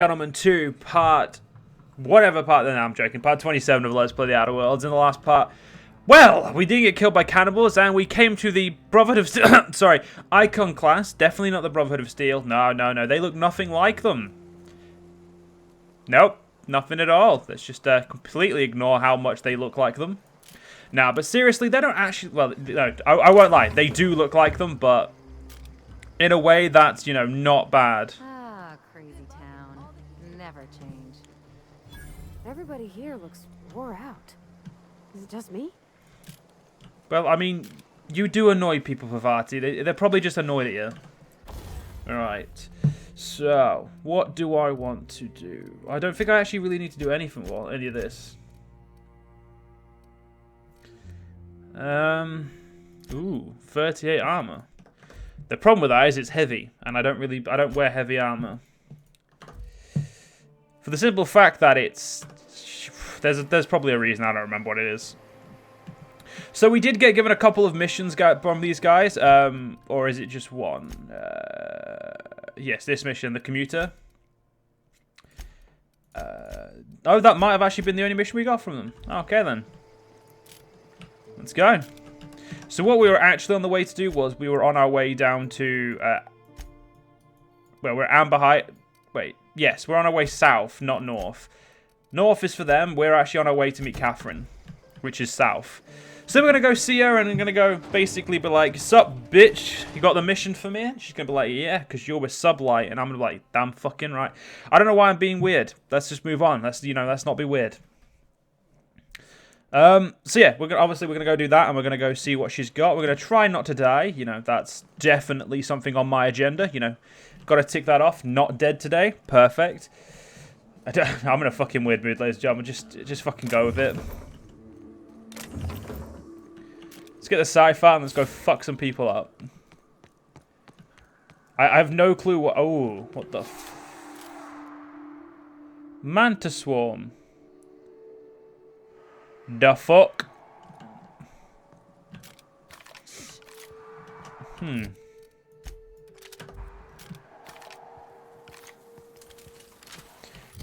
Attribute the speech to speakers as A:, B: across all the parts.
A: Gentlemen 2, part... Whatever part... No, I'm joking. Part 27 of Let's Play the Outer Worlds. In the last part... Well, we did get killed by cannibals, and we came to the Brotherhood of Steel... Sorry, Icon class. Definitely not the Brotherhood of Steel. No. They look nothing like them. Nope. Nothing at all. Let's just completely ignore how much they look like them. Nah, but seriously, they don't actually... Well, no, I won't lie. They do look like them, but... In a way that's, you know, not bad.
B: Crazy town. Never change. Everybody here looks wore out. Is it just me?
A: Well, I mean, you do annoy people, Pavati. They're probably just annoyed at you. Alright. So, what do I want to do? I don't think I actually really need to do anything with any of this. Ooh, 38 armor. The problem with that is it's heavy, and I don't wear heavy armor. For the simple fact that it's... There's probably a reason, I don't remember what it is. So we did get given a couple of missions from these guys, or is it just one? Yes, this mission, the commuter. Oh, that might have actually been the only mission we got from them. Okay then. Let's go. So what we were actually on the way to do was we were on our way down to... well, we're Amber Height. Wait, yes, we're on our way south, not north. North is for them. We're actually on our way to meet Catherine, which is south. So we're going to go see her, and I'm going to go basically be like, sup, bitch? You got the mission for me? And she's going to be like, yeah, because you're with Sublight. And I'm going to be like, damn fucking right. I don't know why I'm being weird. Let's just move on. Let's not be weird. So yeah, obviously we're gonna go do that, and we're gonna go see what she's got. We're gonna try not to die. You know, that's definitely something on my agenda. You know, got to tick that off. Not dead today. Perfect. I'm in a fucking weird mood, ladies and gentlemen. Just fucking go with it. Let's get the sci-fi and let's go fuck some people up. I have no clue what. Oh, what the? Manta swarm. The fuck?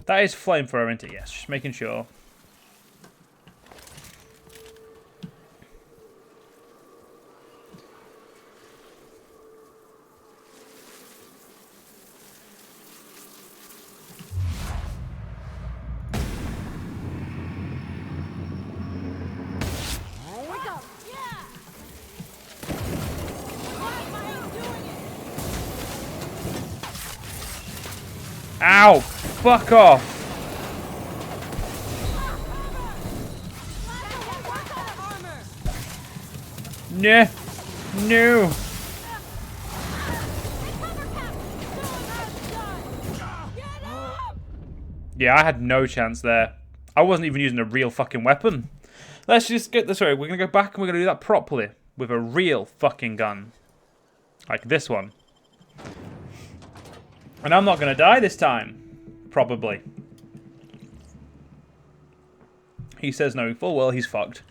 A: That is flamethrower, isn't it? Yes, just making sure. Ow! Fuck off! Nah. No! Yeah, I had no chance there. I wasn't even using a real fucking weapon. Let's just get this right. We're going to go back and we're going to do that properly. With a real fucking gun. Like this one. And I'm not going to die this time. Probably. He says no full well he's fucked.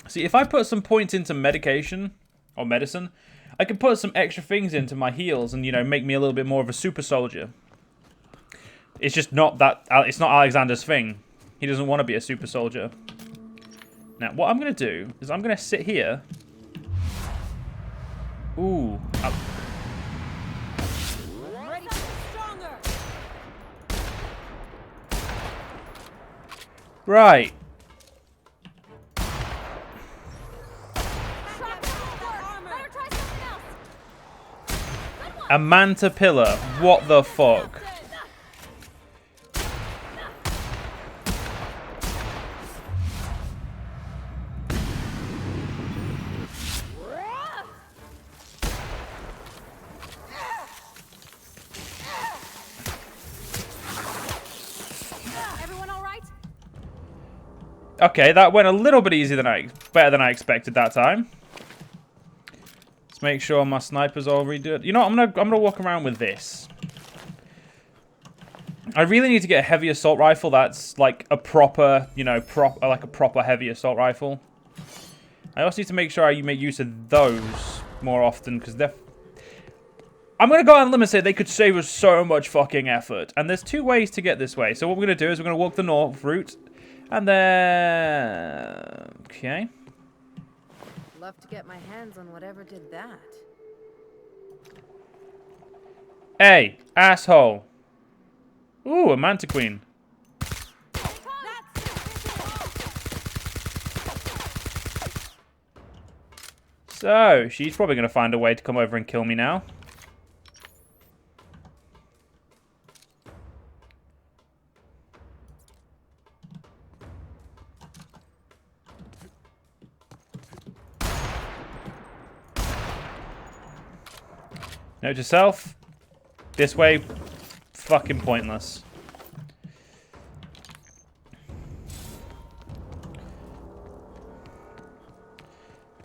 A: See, if I put some points into medication, or medicine, I can put some extra things into my heals and, you know, make me a little bit more of a super soldier. It's just not that, it's not Alexander's thing. He doesn't want to be a super soldier. Now, what I'm going to do is I'm going to sit here. Ooh. Right. A manta pillar. What the fuck? Okay, that went a little bit easier better than I expected that time. Let's make sure my sniper's all redone. You know what, I'm gonna walk around with this. I really need to get a heavy assault rifle that's like a proper, you know, like a proper heavy assault rifle. I also need to make sure I make use of those more often because they're I'm going to go out and limit say they could save us so much fucking effort. And there's 2 ways to get this way. So what we're going to do is we're going to walk the north route. And then... Okay.
B: Love to get my hands on whatever did that.
A: Hey, asshole. Ooh, a manta queen. So, she's probably going to find a way to come over and kill me now. Note to self. This way, fucking pointless.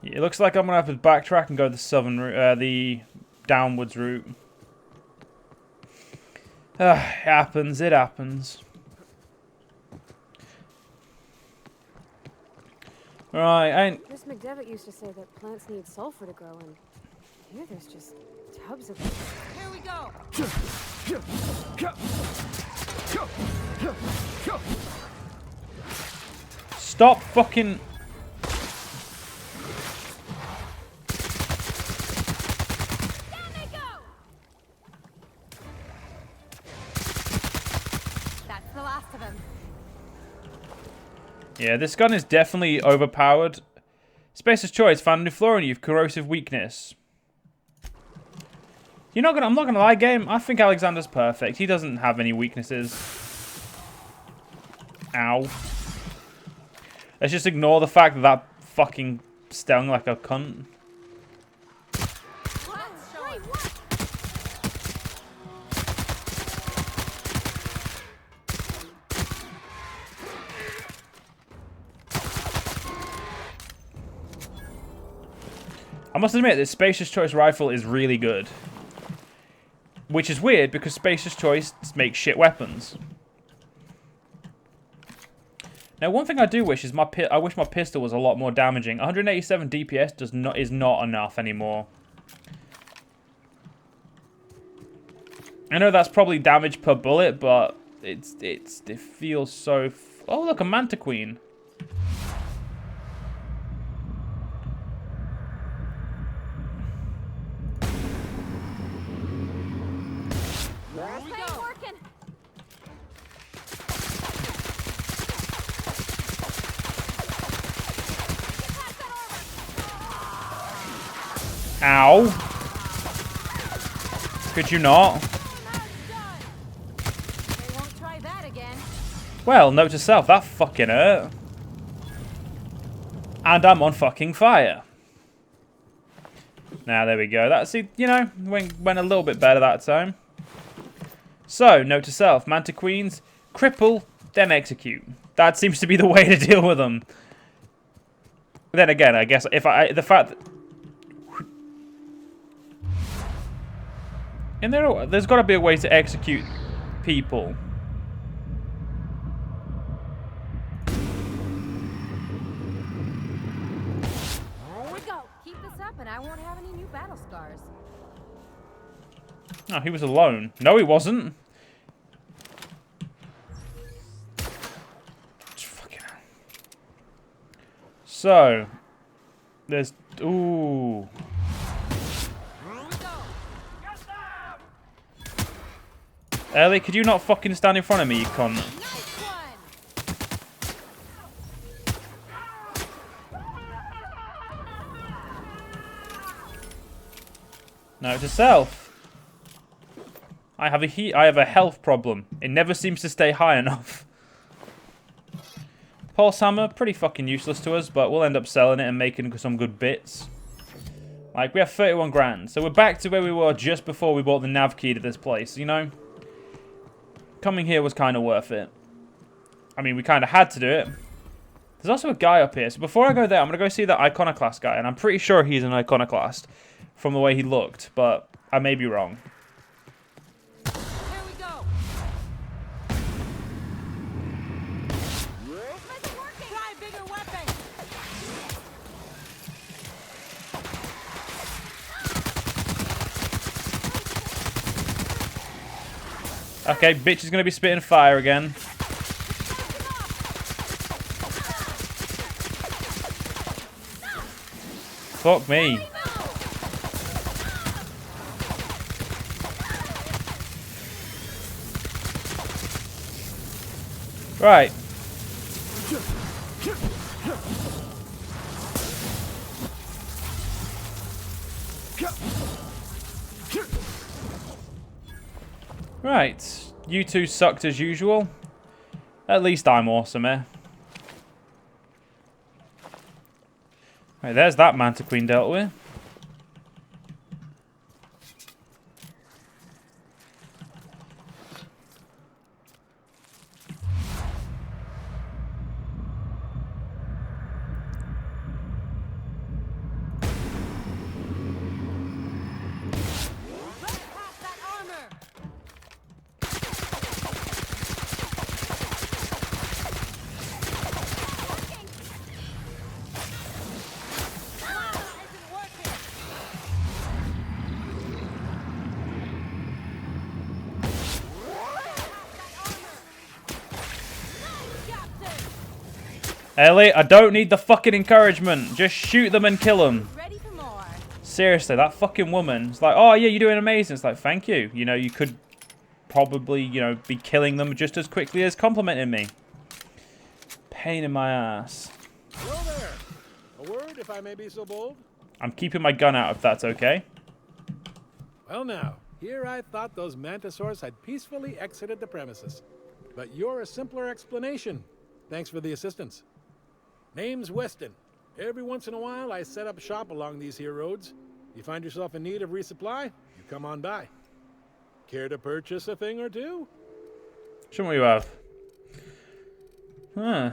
A: It looks like I'm gonna have to backtrack and go the southern route, the downwards route. It happens. It happens. Right,
B: Miss McDevitt used to say that plants need sulfur to grow, and here there's just tubs of it. Here we go.
A: Stop fucking.
B: Down they go. That's the last of them.
A: Yeah, this gun is definitely overpowered. Spacer's choice found a new flaw in you, corrosive weakness. I'm not gonna lie, game. I think Alexander's perfect. He doesn't have any weaknesses. Ow. Let's just ignore the fact that that fucking stung like a cunt. I must admit, this Spacer's Choice rifle is really good. Which is weird, because Spacer's Choice makes shit weapons. Now, one thing I do wish is I wish my pistol was a lot more damaging. 187 DPS is not enough anymore. I know that's probably damage per bullet, but it feels so... Oh, look, a Manta Queen. Ow. Could you not? Well, note to self, that fucking hurt. And I'm on fucking fire. Now, there we go. That's, you know, went a little bit better that time. So, note to self, Manta Queens, cripple, then execute. That seems to be the way to deal with them. But then again, I guess, the fact that... And there's got to be a way to execute people.
B: Here we go. Keep this up and I won't have any new battle scars.
A: Oh, he was alone. No, he wasn't. Fucking hell. So, there's... Ooh... Ellie, could you not fucking stand in front of me, you cunt? Note to self. I have a health problem. It never seems to stay high enough. Pulse hammer, pretty fucking useless to us, but we'll end up selling it and making some good bits. Like, we have 31 grand, so we're back to where we were just before we bought the nav key to this place, you know? Coming here was kind of worth it. I mean, we kind of had to do it. There's also a guy up here. So before I go there, I'm going to go see that iconoclast guy. And I'm pretty sure he's an iconoclast from the way he looked. But I may be wrong.
B: Here we go. Try bigger weapon.
A: Okay, bitch is going to be spitting fire again. Fuck me. Right. Right. You two sucked as usual. At least I'm awesome, eh? Right, there's that Manta Queen dealt with. Ellie, I don't need the fucking encouragement. Just shoot them and kill them.
B: Ready for more.
A: Seriously, that fucking woman's like, oh yeah, you're doing amazing. It's like, thank you. You know, you could probably, you know, be killing them just as quickly as complimenting me. Pain in my ass.
C: Hello there. A word, if I may be so bold?
A: I'm keeping my gun out if that's okay.
C: Well now, here I thought those mantisaurs had peacefully exited the premises. But you're a simpler explanation. Thanks for the assistance. Name's Weston. Every once in a while, I set up shop along these here roads. You find yourself in need of resupply, you come on by. Care to purchase a thing or two?
A: Show me what you have. Huh.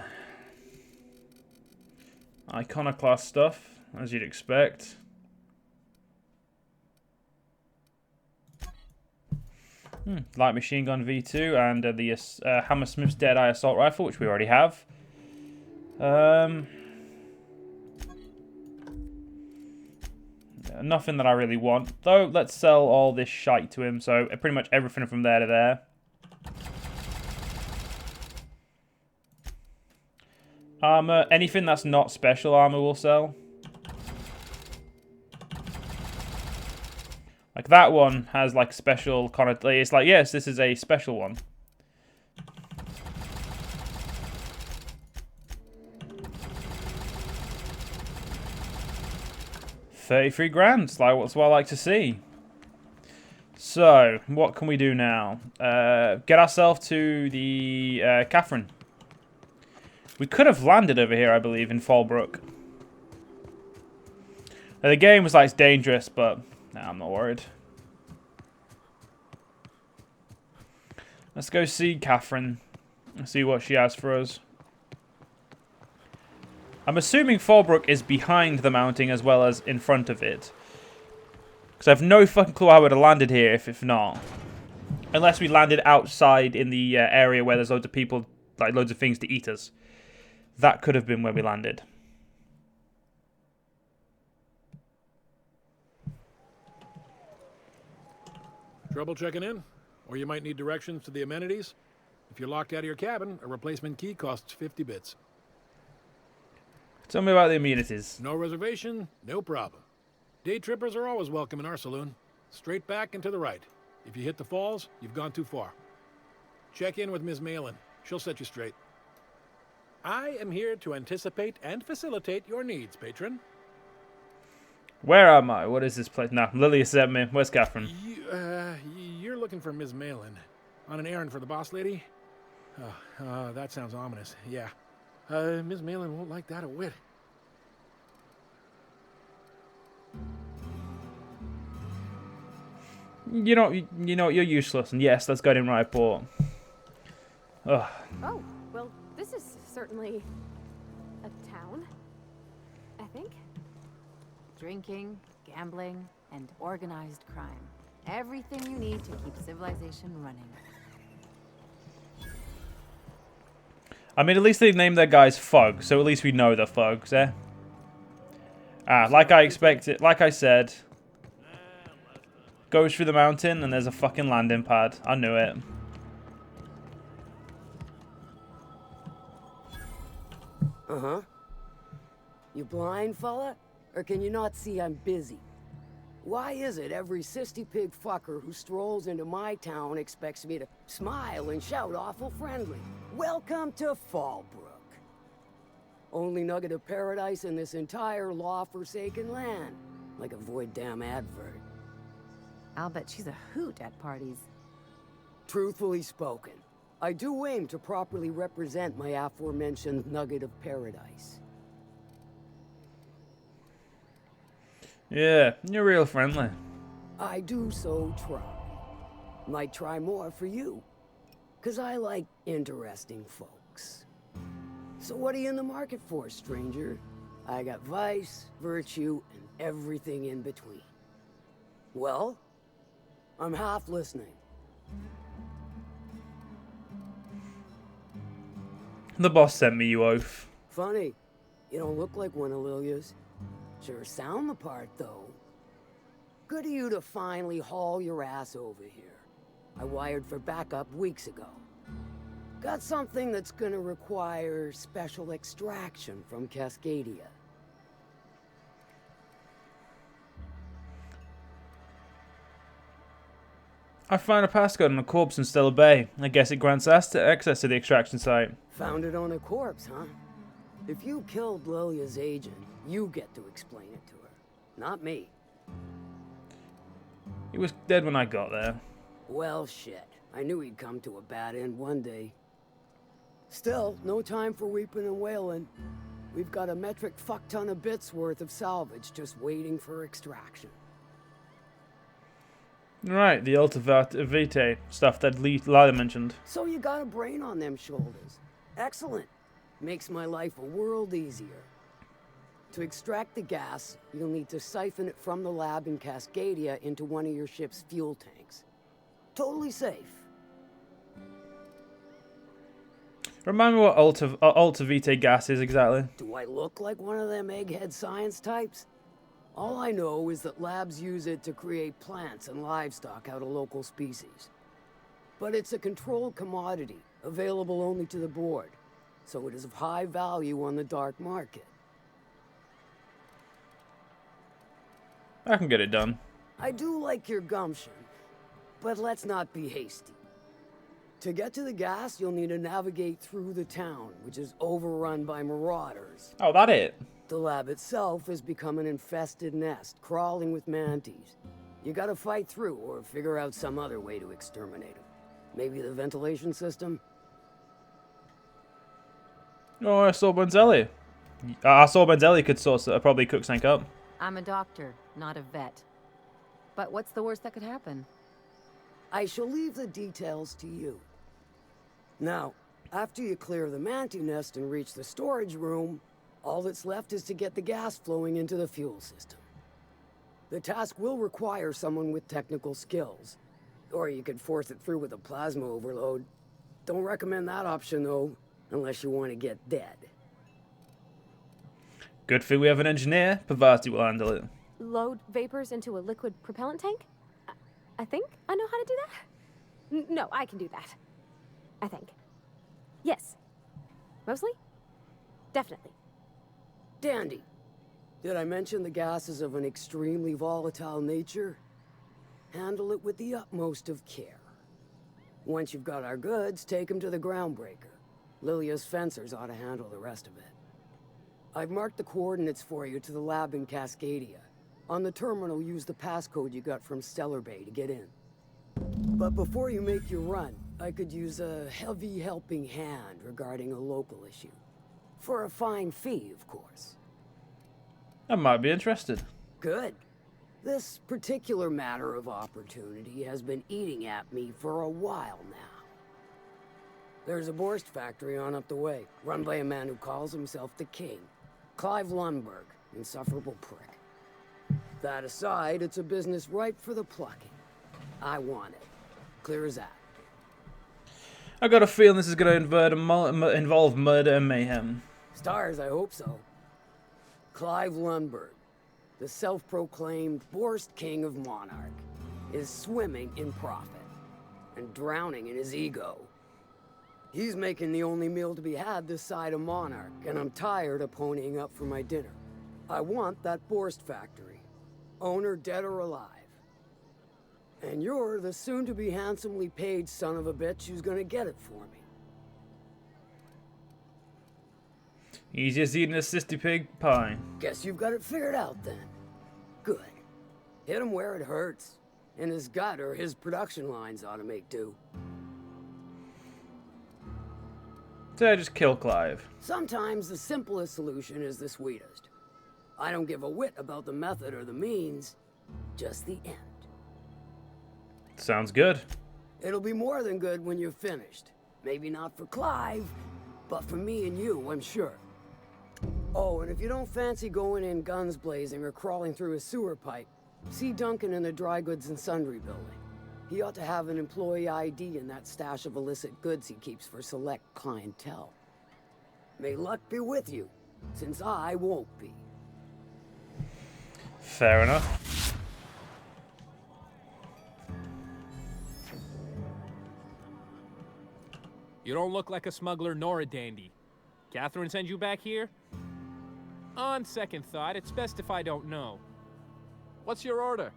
A: Iconoclast stuff, as you'd expect. Light machine gun V2 and the Hammersmith's Deadeye assault rifle, which we already have. Nothing that I really want, though. Let's sell all this shite to him. So pretty much everything from there to there. Armor, anything that's not special armor we'll sell. Like that one has like special connotation. It's like, yes, this is a special one. $33 grand. It's like what's what I like to see. So, what can we do now? Get ourselves to the Catherine. We could have landed over here, I believe, in Fallbrook. The game was like, it's dangerous, but nah, I'm not worried. Let's go see Catherine and see what she has for us. I'm assuming Fallbrook is behind the mountain as well as in front of it. Because I have no fucking clue how I would have landed here if not. Unless we landed outside in the area where there's loads of people, like loads of things to eat us. That could have been where we landed.
C: Trouble checking in? Or you might need directions to the amenities? If you're locked out of your cabin, a replacement key costs 50 bits.
A: Tell me about the amenities.
C: No reservation, no problem. Day trippers are always welcome in our saloon. Straight back and to the right. If you hit the falls, you've gone too far. Check in with Ms. Malin. She'll set you straight. I am here to anticipate and facilitate your needs, patron.
A: Where am I? What is this place? No, Lily sent me. Where's Catherine?
C: You're looking for Ms. Malin. On an errand for the boss lady? That sounds ominous. Yeah. Ms. Malin won't like that a whit.
A: You know, you're useless. And yes, let's go in right port. Ugh.
B: Oh, well, this is certainly a town, I think. Drinking, gambling, and organized crime. Everything you need to keep civilization running.
A: I mean, at least they named their guys Fug, so at least we know they're Fugs, eh? Ah, like I expected, like I said. Goes through the mountain and there's a fucking landing pad. I knew it.
D: Uh-huh. You blind, fella? Or can you not see I'm busy? Why is it every sissy pig fucker who strolls into my town expects me to smile and shout awful friendly? Welcome to Fallbrook. Only nugget of paradise in this entire law-forsaken land. Like a void damn advert.
B: I'll bet she's a hoot at parties.
D: Truthfully spoken, I do aim to properly represent my aforementioned nugget of paradise.
A: Yeah, you're real friendly.
D: I do so try. Might try more for you. 'Cause I like interesting folks. So what are you in the market for, stranger? I got vice, virtue, and everything in between. Well, I'm half listening.
A: The boss sent me you oaf.
D: Funny, you don't look like one of Lilia's. Sure sound the part, though. Good of you to finally haul your ass over here. I wired for backup weeks ago. Got something that's gonna require special extraction from Cascadia.
A: I found a passcode on a corpse in Stellar Bay. I guess it grants us access to the extraction site.
D: Found it on a corpse, huh? If you killed Lilia's agent, you get to explain it to her. Not me.
A: He was dead when I got there.
D: Well, shit. I knew he'd come to a bad end one day. Still, no time for weeping and wailing. We've got a metric fuck-ton of bits worth of salvage just waiting for extraction.
A: Right, the Alta Vitae stuff that Lila mentioned.
D: So you got a brain on them shoulders. Excellent. Makes my life a world easier. To extract the gas, you'll need to siphon it from the lab in Cascadia into one of your ship's fuel tanks. Totally safe.
A: Remind me what Alta Vitae gas is exactly.
D: Do I look like one of them egghead science types? All I know is that labs use it to create plants and livestock out of local species. But it's a controlled commodity, available only to the board, so it is of high value on the dark market.
A: I can get it done.
D: I do like your gumption, but let's not be hasty. To get to the gas, you'll need to navigate through the town, which is overrun by marauders.
A: Oh, that it?
D: The lab itself has become an infested nest, crawling with mantis. You gotta fight through, or figure out some other way to exterminate them. Maybe the ventilation system?
A: Oh, I saw Benzelli. I saw Benzelli could probably cook something up.
B: I'm a doctor, not a vet. But what's the worst that could happen?
D: I shall leave the details to you. Now, after you clear the mantis nest and reach the storage room, all that's left is to get the gas flowing into the fuel system. The task will require someone with technical skills. Or you could force it through with a plasma overload. Don't recommend that option, though, unless you want to get dead.
A: Good thing we have an engineer. Pavati will handle it.
E: Load vapors into a liquid propellant tank? I think I know how to do that. No, I can do that. I think. Yes. Mostly? Definitely.
D: Dandy. Did I mention the gas is of an extremely volatile nature? Handle it with the utmost of care. Once you've got our goods, take them to the groundbreaker. Lilia's fencers ought to handle the rest of it. I've marked the coordinates for you to the lab in Cascadia. On the terminal, use the passcode you got from Stellar Bay to get in. But before you make your run, I could use a heavy helping hand regarding a local issue. For a fine fee, of course.
A: I might be interested.
D: Good. This particular matter of opportunity has been eating at me for a while now. There's a Borst factory on up the way, run by a man who calls himself the King. Clive Lundberg, insufferable prick. That aside, it's a business ripe for the plucking. I want it. Clear as that.
A: I got a feeling this is going to involve murder and mayhem.
D: Stars, I hope so. Clive Lundberg, the self-proclaimed Borst King of Monarch, is swimming in profit and drowning in his ego. He's making the only meal to be had this side of Monarch, and I'm tired of ponying up for my dinner. I want that Borst factory. Owner dead or alive. And you're the soon-to-be handsomely paid son of a bitch who's gonna get it for me.
A: He's just eating a cysty pig pie.
D: Guess you've got it figured out then. Good. Hit him where it hurts. In his gut or his production lines ought to make do.
A: So just kill Clive.
D: Sometimes the simplest solution is the sweetest. I don't give a whit about the method or the means, just the end.
A: Sounds good.
D: It'll be more than good when you're finished. Maybe not for Clive, but for me and you, I'm sure. Oh, and if you don't fancy going in guns blazing or crawling through a sewer pipe, see Duncan in the dry goods and sundry building. He ought to have an employee ID in that stash of illicit goods he keeps for select clientele. May luck be with you, since I won't be.
A: Fair enough.
F: You don't look like a smuggler nor a dandy. Catherine sent you back here? On second thought, it's best if I don't know. What's your order?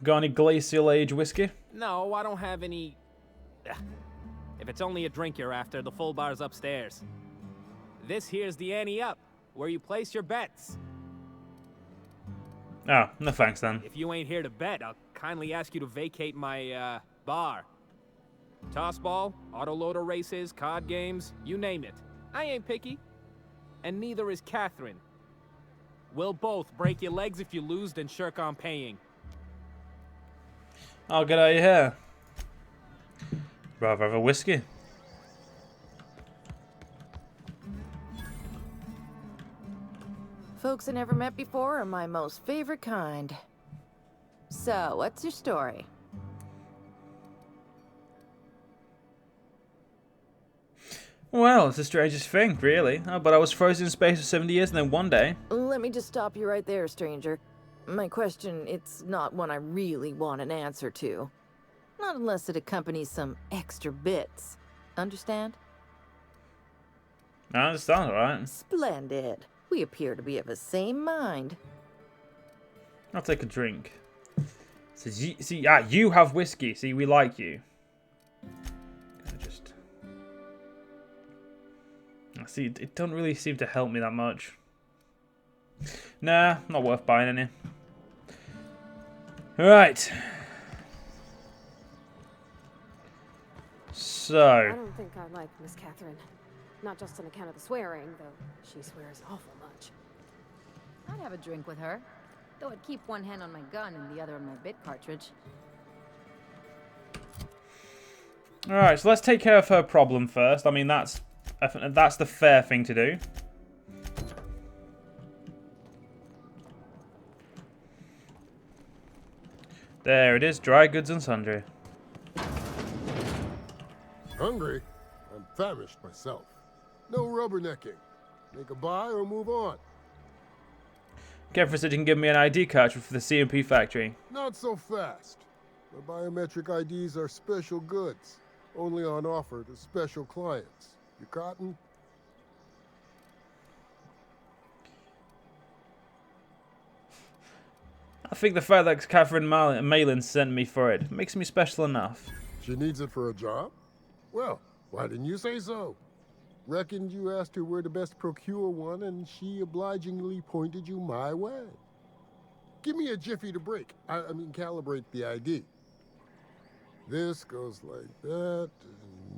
A: Got any glacial age whiskey?
F: No, I don't have any... Ugh. If it's only a drink you're after, the full bar's upstairs. This here's the ante up, where you place your bets.
A: Oh, no thanks then.
F: If you ain't here to bet, I'll kindly ask you to vacate my, bar. Tossball, autoloader races, card games, you name it. I ain't picky. And neither is Catherine. We'll both break your legs if you lose, then shirk on paying.
A: I'll get out of here. Rather have a whiskey.
B: Folks I never met before are my most favorite kind. So, what's your story?
A: Well, it's the strangest thing, really. Oh, but I was frozen in space for 70 years and then one day...
B: Let me just stop you right there, stranger. My question, it's not one I really want an answer to. Not unless it accompanies some extra bits. Understand?
A: I understand, alright.
B: Splendid. We appear to be of the same mind.
A: I'll take a drink. See, you have whiskey. See, we like you. See, it don't really seem to help me that much. Nah, not worth buying any. Alright. So.
E: I don't think I like Miss Catherine. Not just on account of the swearing, though she swears awful much.
B: I'd have a drink with her, though I'd keep one hand on my gun and the other on my bit cartridge.
A: Alright, so let's take care of her problem first. I mean, that's the fair thing to do. There it is, dry goods and sundry.
G: Hungry? I'm famished myself. No rubbernecking. Make a buy or move on.
A: Kevin said you can give me an ID card for the CMP factory.
G: Not so fast. The biometric IDs are special goods. Only on offer to special clients. You cotton?
A: I think the fact that Catherine Malin sent me for it makes me special enough.
G: She needs it for a job? Well, why didn't you say so? Reckoned you asked her where to best procure one, and she obligingly pointed you my way. Give me a jiffy to break. I mean, calibrate the ID. This goes like that.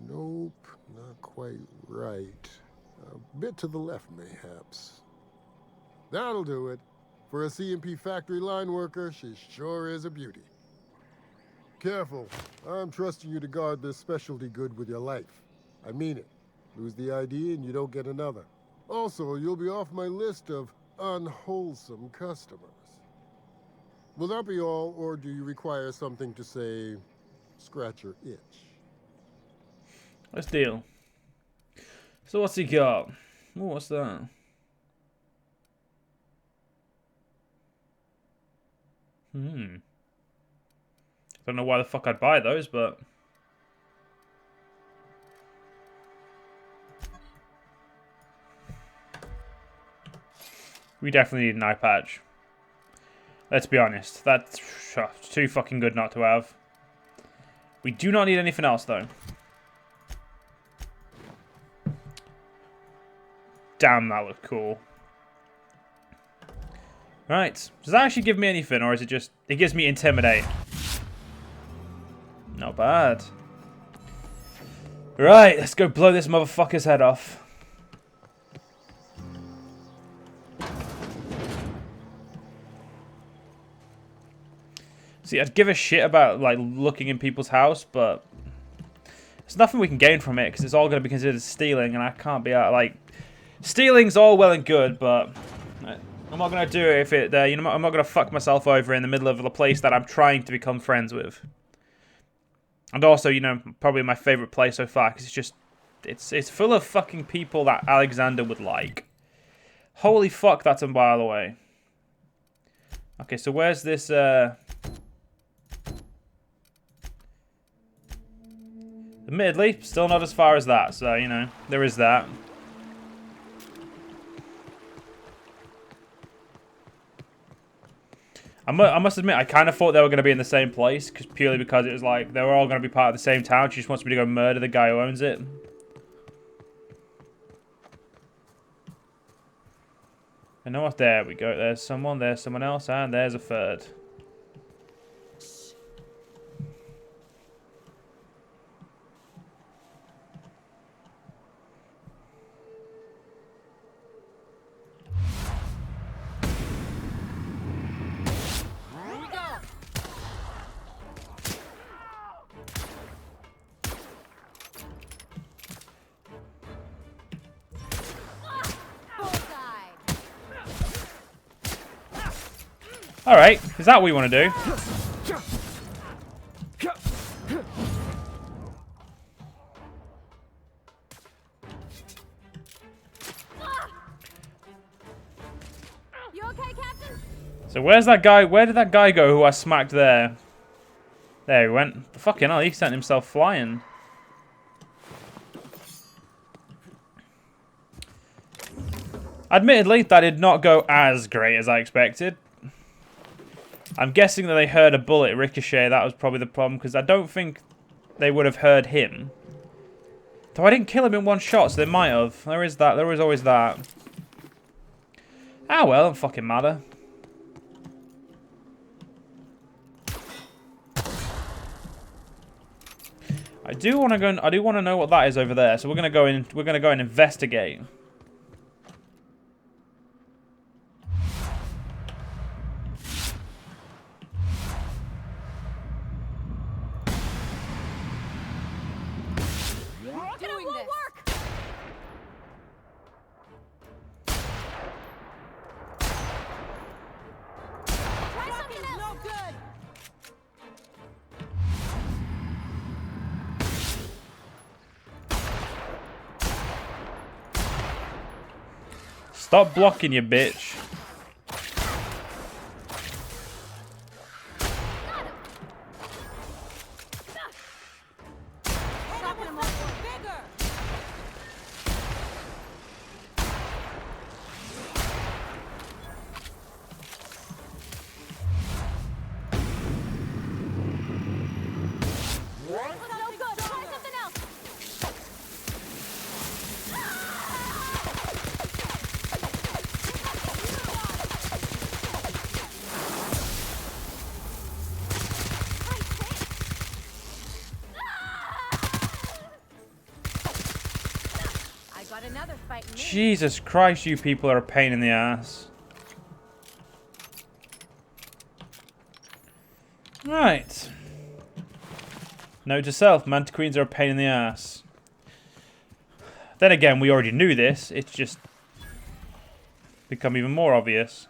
G: Nope, not quite right. A bit to the left, mayhaps. That'll do it. For a CMP factory line worker, she sure is a beauty. Careful. I'm trusting you to guard this specialty good with your life. I mean it. Lose the ID and you don't get another. Also, you'll be off my list of unwholesome customers. Will that be all, or do you require something to say, scratch your itch?
A: Let's deal. So what's he got? Ooh, what's that? Don't know why the fuck I'd buy those, but... We definitely need an eye patch. Let's be honest. That's too fucking good not to have. We do not need anything else, though. Damn, that looked cool. Right. Does that actually give me anything, or is it just... It gives me Intimidate. Not bad. Right, let's go blow this motherfucker's head off. See, I'd give a shit about, like, looking in people's house, but... There's nothing we can gain from it, because it's all going to be considered stealing, and I can't be out, like... Stealing's all well and good, but... I'm not going to do it if it... you know, I'm not going to fuck myself over in the middle of a place that I'm trying to become friends with. And also, you know, probably my favourite place so far, because it's just... It's full of fucking people that Alexander would like. Holy fuck, that's a mile away. Okay, so where's this... Admittedly, still not as far as that, so, you know, there is that. I must admit, I kind of thought they were going to be in the same place, purely because it was like, they were all going to be part of the same town. She just wants me to go murder the guy who owns it. I know what, there we go. There's someone else, and there's a third. Alright, is that what we want to do?
B: You okay, Captain?
A: So where's that guy? Where did that guy go who I smacked there? There he went. Fucking hell, he sent himself flying. Admittedly, that did not go as great as I expected. I'm guessing that they heard a bullet ricochet. That was probably the problem, because I don't think they would have heard him. Though I didn't kill him in one shot, so they might have. There is that. There is always that. Ah, well, it doesn't fucking matter. I do want to go. I do want to know what that is over there. So we're gonna go in. We're gonna go and investigate. Stop blocking, you bitch. Jesus Christ, you people are a pain in the ass. Right. Note to self, Manta Queens are a pain in the ass. Then again, we already knew this. It's just become even more obvious.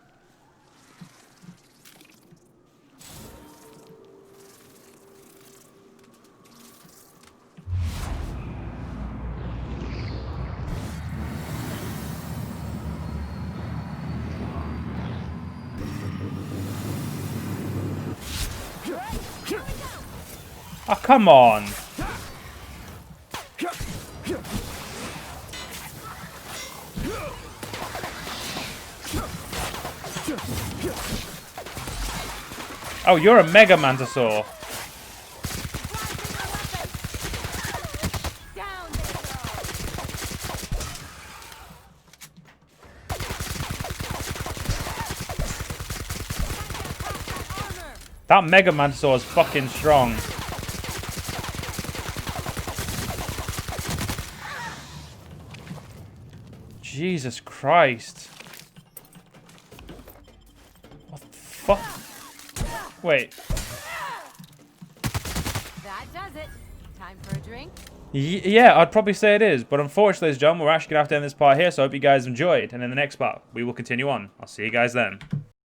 A: Oh, come on. Oh, you're a Mega Mantisaur. That Mega Mantisaur is fucking strong. Jesus Christ. What the fuck? Wait.
B: That does it. Time for a drink?
A: Yeah, I'd probably say it is. But unfortunately, ladies and gentlemen, we're actually going to have to end this part here. So I hope you guys enjoyed. And in the next part, we will continue on. I'll see you guys then.